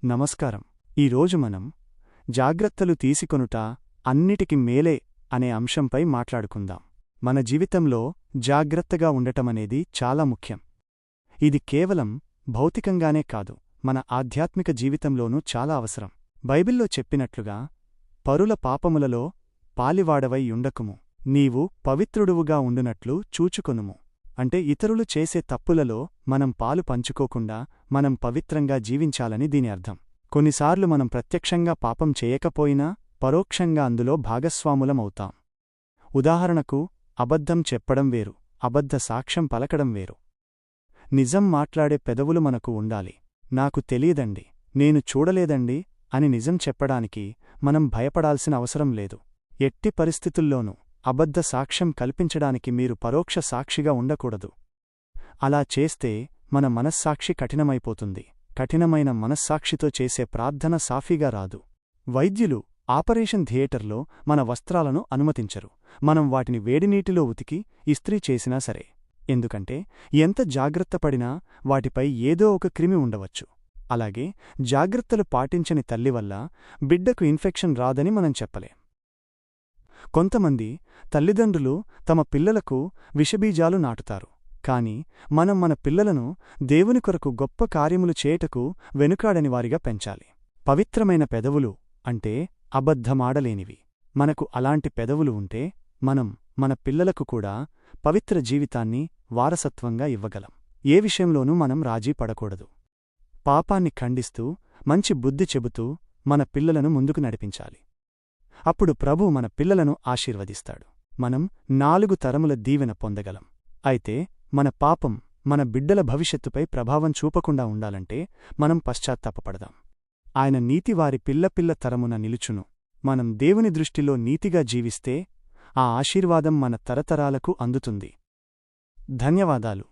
నమస్కారం. ఈరోజు మనం జాగ్రత్తలు తీసుకొనుట అన్నిటికి మేలే అనే అంశంపై మాట్లాడుకుందాం. మన జీవితంలో జాగ్రత్తగా ఉండటమనేది చాలా ముఖ్యం. ఇది కేవలం భౌతికంగానే కాదు, మన ఆధ్యాత్మిక జీవితంలోనూ చాలా అవసరం. బైబిల్లో చెప్పినట్లుగా, పరుల పాపములలో పాలివాడవై యుండకుము, నీవు పవిత్రుడువుగా ఉండునట్లు చూచుకొనుము. అంటే ఇతరులు చేసే తప్పులలో మనం పాలు పంచుకోకుండా మనం పవిత్రంగా జీవించాలని దీని అర్థం. కొన్నిసార్లు మనం ప్రత్యక్షంగా పాపం చేయకపోయినా పరోక్షంగా అందులో భాగస్వాములమవుతాం. ఉదాహరణకు, అబద్ధం చెప్పడం వేరు, అబద్ధ సాక్ష్యం పలకడం వేరు. నిజం మాట్లాడే పెదవులు మనకు ఉండాలి. నాకు తెలియదండి, నేను చూడలేదండి అని నిజం చెప్పడానికి మనం భయపడాల్సిన అవసరం లేదు. ఎట్టి పరిస్థితుల్లోనూ అబద్ధ సాక్ష్యం కల్పించడానికి మీరు పరోక్ష సాక్షిగా ఉండకూడదు. అలా చేస్తే మన మనస్సాక్షి కఠినమైపోతుంది. కఠినమైన మనస్సాక్షితో చేసే ప్రార్థన సాఫీగా రాదు. వైద్యులు ఆపరేషన్ థియేటర్లో మన వస్త్రాలను అనుమతించరు. మనం వాటిని వేడినీటిలో ఉతికి ఇస్త్రీ చేసినా సరే. ఎందుకంటే ఎంత జాగ్రత్తపడినా వాటిపై ఏదో ఒక క్రిమి ఉండవచ్చు. అలాగే జాగ్రత్తలు పాటించని తల్లివల్ల బిడ్డకు ఇన్ఫెక్షన్ రాదని మనం చెప్పలేం. కొంతమంది తల్లిదండ్రులు తమ పిల్లలకు విషబీజాలు నాటుతారు. కాని మనం మన పిల్లలను దేవుని కొరకు గొప్ప కార్యములు చేయుటకు వెనుకాడని వారిగా పెంచాలి. పవిత్రమైన పెదవులు అంటే అబద్ధమాడలేనివి. మనకు అలాంటి పెదవులు ఉంటే మనం మన పిల్లలకు కూడా పవిత్ర జీవితాన్ని వారసత్వంగా ఇవ్వగలం. ఏ విషయంలోనూ మనం రాజీ పడకూడదు. పాపాన్ని ఖండిస్తూ మంచి బుద్ధి చెబుతూ మన పిల్లలను ముందుకు నడిపించాలి. అప్పుడు ప్రభు మన పిల్లలను ఆశీర్వదిస్తాడు. మనం 4 తరముల దీవెన పొందగలం. అయితే మన పాపం మన బిడ్డల భవిష్యత్తుపై ప్రభావం చూపకుండా ఉండాలంటే మనం పశ్చాత్తాపపడదాం. ఆయన నీతి వారి పిల్లపిల్ల తరమున నిలుచును. మనం దేవుని దృష్టిలో నీతిగా జీవిస్తే ఆ ఆశీర్వాదం మన తరతరాలకు అందుతుంది. ధన్యవాదాలు.